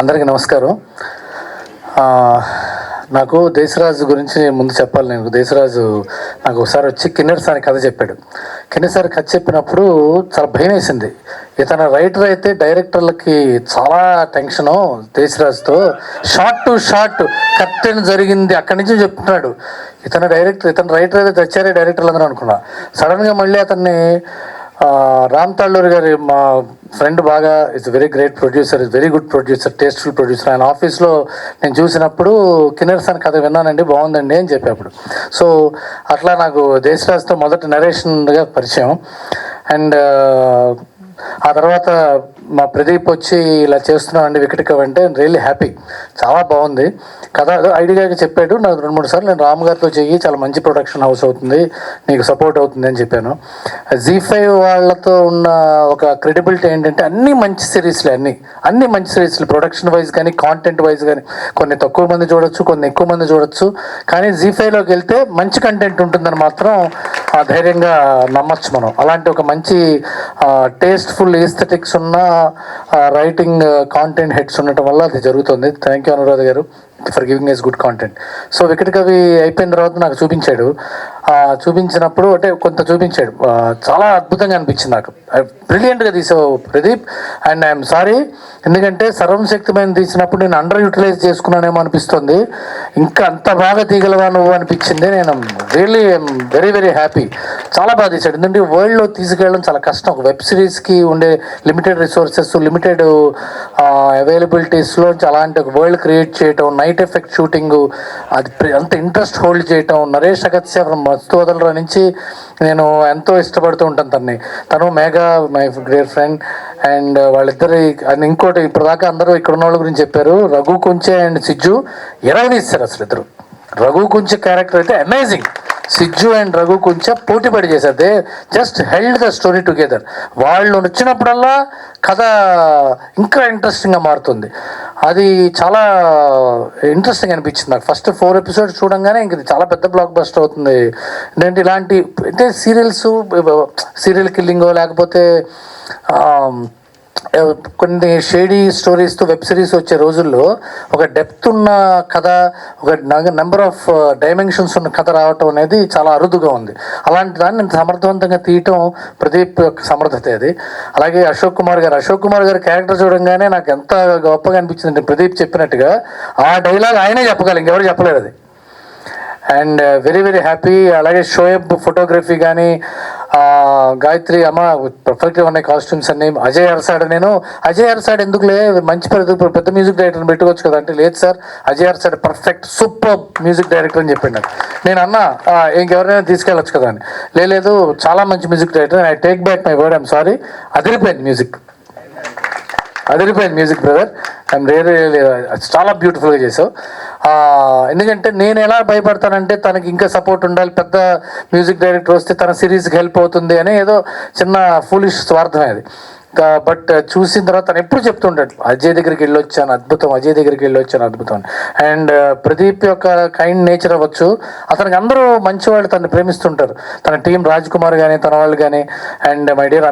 అందరికీ నమస్కారం. నాకు దేశరాజు గురించి ముందు చెప్పాలి. నేను దేశరాజు నాకు ఒకసారి వచ్చి కిన్నెర్ సార్ కథ చెప్పాడు. కిన్నెర్ సార్ కథ చెప్పినప్పుడు చాలా భయం వేసింది. ఇతను రైటర్ అయితే డైరెక్టర్లకి చాలా టెన్షను. దేశరాజుతో షార్ట్ టు షార్ట్ కర్టెన్ జరిగింది అక్కడి నుంచి చెప్తున్నాడు. ఇతను రైటర్ అయితే తెచ్చారే డైరెక్టర్లు అందరూ అనుకున్నా. సడన్గా మళ్ళీ అతన్ని రామ్ తాళ్ళూరి గారి మా ఫ్రెండ్ బాగా it's very great producer, is very good producer, tasteful producer. ఆయన ఆఫీస్లో నేను చూసినప్పుడు కిన్నెర్ సార్ కథ విన్నానండి, బాగుందండి అని చెప్పేప్పుడు. సో అట్లా నాకు దేశరాజ్తో మొదటి నరేషన్గా పరిచయం. అండ్ ఆ తర్వాత మా ప్రదీప్ వచ్చి ఇలా చేస్తున్నామండి వికటి కవి అంటే రియల్లీ హ్యాపీ. చాలా బాగుంది కథ. ఐడియాగా చెప్పాడు నాకు 2-3 సార్లు. నేను రామ్ గారితో చెయ్యి, చాలా మంచి ప్రొడక్షన్ హౌస్ అవుతుంది, నీకు సపోర్ట్ అవుతుంది అని చెప్పాను. జీ5 వాళ్ళతో ఉన్న ఒక క్రెడిబిలిటీ ఏంటంటే అన్నీ మంచి సిరీస్లే, అన్నీ మంచి సిరీస్లు. ప్రొడక్షన్ వైజ్ కానీ కాంటెంట్ వైజ్ కానీ కొన్ని తక్కువ మంది చూడొచ్చు, కొన్ని ఎక్కువ మంది చూడొచ్చు. కానీ జీ5లోకి వెళ్తే మంచి కంటెంట్ ఉంటుందని మాత్రం ధైర్యంగా నమ్మచ్చు మనం. అలాంటి ఒక మంచి టేస్ట్ఫుల్ ఈస్థెటిక్స్ ఉన్న రైటింగ్ కాంటెంట్ హెడ్స్ ఉండటం వల్ల అది జరుగుతుంది. థ్యాంక్ యూ అనురాధ గారు for giving us good content. So Vikkatakavi అయిపోయిన తర్వాత నాకు చూపించాడు. చూపించినప్పుడు అంటే కొంత చూపించాడు, చాలా అద్భుతంగా అనిపించింది నాకు. బ్రిలియంట్గా తీసావు ప్రదీప్. అండ్ ఐఎమ్ సారీ, ఎందుకంటే సర్వం శక్తిమైన తీసినప్పుడు నేను అండర్ యూటిలైజ్ చేసుకున్నానేమో అనిపిస్తుంది. ఇంకా అంత బాగా తీగలవా నువ్వు అనిపించింది. నేను రియల్లీ వెరీ వెరీ హ్యాపీ. చాలా బాగా తీసాడు. ఎందుకంటే వరల్డ్లో తీసుకెళ్ళడం చాలా కష్టం. ఒక వెబ్ సిరీస్కి ఉండే లిమిటెడ్ రిసోర్సెస్, లిమిటెడ్ అవైలబిలిటీస్లో అలాంటి ఒక వరల్డ్ క్రియేట్ చేయటం, నైట్ ఎఫెక్ట్ షూటింగ్, అది అంత ఇంట్రెస్ట్ హోల్డ్ చేయటం. నరేష్ అగత్య ఫ్రమ్ మస్తు వదలరా నుంచి నేను ఎంతో ఇష్టపడుతూ ఉంటాను తన్ని. తను Megha my great friend. And వాళ్ళిద్దరి అండ్ ఇంకోటి ఇప్పుడు దాకా అందరూ ఇక్కడ ఉన్న వాళ్ళ గురించి చెప్పారు. రఘు కుంచే అండ్ సిజ్జు తీస్తారు అసలు ఇద్దరు. రఘు కుంచే క్యారెక్టర్ అయితే అమేజింగ్. సిజ్జు అండ్ రఘు కొంచెం పోటీపడి చేశారు. They just held the story together. వాళ్ళు వచ్చినప్పుడల్లా కథ ఇంకా ఇంట్రెస్టింగ్గా మారుతుంది. అది చాలా ఇంట్రెస్టింగ్ అనిపించింది నాకు. ఫస్ట్ 4 ఎపిసోడ్స్ చూడంగానే ఇంక చాలా పెద్ద బ్లాక్ బస్టర్ అవుతుంది. ఏంటంటే ఇలాంటి అంటే సీరియల్ కిల్లింగో లేకపోతే కొన్ని షేడీ స్టోరీస్తో వెబ్ సిరీస్ వచ్చే రోజుల్లో ఒక డెప్త్ ఉన్న కథ, ఒక నెంబర్ ఆఫ్ డైమెన్షన్స్ ఉన్న కథ రావటం అనేది చాలా అరుదుగా ఉంది. అలాంటి దాన్ని నేను సమర్థవంతంగా తీయటం ప్రదీప్ యొక్క సమర్థత అది. అలాగే అశోక్ కుమార్ గారి క్యారెక్టర్ చూడంగానే నాకు ఎంత గొప్పగా అనిపించింది. ప్రదీప్ చెప్పినట్టుగా ఆ డైలాగ్ ఆయనే చెప్పగలరు, ఇంకెవరు చెప్పలేరు అది. And very very happy. అలాగే షోయబ్ ఫోటోగ్రఫీ కానీ, గాయత్రి అమ్మ పర్ఫెక్ట్గా ఉన్నాయి కాస్ట్యూమ్స్ అన్ని. అజయ్ అర్సాడ్ ఎందుకులే మంచి పెద్ద మ్యూజిక్ డైరెక్టర్ని పెట్టుకోవచ్చు కదా అంటే, లేదు sir Ajay Arasada perfect super music director అని చెప్పిండు. నేను అన్నా ఇంకెవరైనా తీసుకెళ్ళొచ్చు కదా అని. లేదు చాలా మంచి music director. I take back my word, I'm sorry. అదిరిపోయింది మ్యూజిక్ బ్రదర్. ఐఎమ్ రియల్లీ చాలా బ్యూటిఫుల్గా చేసావు. ఎందుకంటే నేను ఎలా భయపడతానంటే తనకి ఇంకా సపోర్ట్ ఉండాలి, పెద్ద మ్యూజిక్ డైరెక్టర్ వస్తే తన సిరీస్కి హెల్ప్ అవుతుంది అని ఏదో చిన్న ఫూలిష్ స్వార్థమే అది. బట్ చూసిన తర్వాత తను ఎప్పుడు చెప్తుంటాడు అజయ్ దగ్గరికి వెళ్ళొచ్చాను అద్భుతం. అండ్ ప్రదీప్ యొక్క కైండ్ నేచర్ అవ్వచ్చు, అతనికి అందరూ మంచివాళ్ళు తనని ప్రేమిస్తుంటారు. తన టీం రాజ్ కుమార్ కానీ తన వాళ్ళు కానీ. అండ్ మై డియర్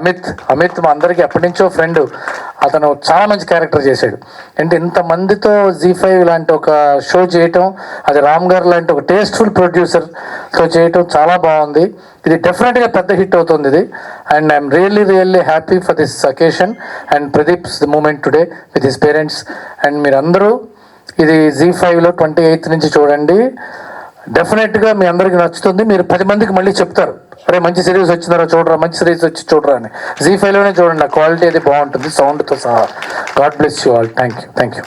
అమిత్ మా అందరికీ ఎప్పటి నుంచో ఫ్రెండ్. అతను చాలా మంచి క్యారెక్టర్ చేశాడు. అంటే ఇంతమందితో జీ5 లాంటి ఒక షో చేయటం, అది రామ్ గారు లాంటి ఒక టేస్ట్ఫుల్ ప్రొడ్యూసర్తో చేయటం చాలా బాగుంది. ఇది డెఫినెట్గా పెద్ద హిట్ అవుతుంది ఇది. And I'm really happy for this occasion and Pradeep's moment today with his parents. And మీరందరూ ఇది జీ5లో 28th నుంచి చూడండి. డెఫినెట్గా మీ అందరికీ నచ్చుతుంది. మీరు 10 మందికి మళ్ళీ చెప్తారు, అరే మంచి సిరీస్ వచ్చిందారా చూడరా అని. జీ5లోనే చూడండి, ఆ క్వాలిటీ అది బాగుంటుంది సౌండ్తో సహా. God bless you all. Thank you.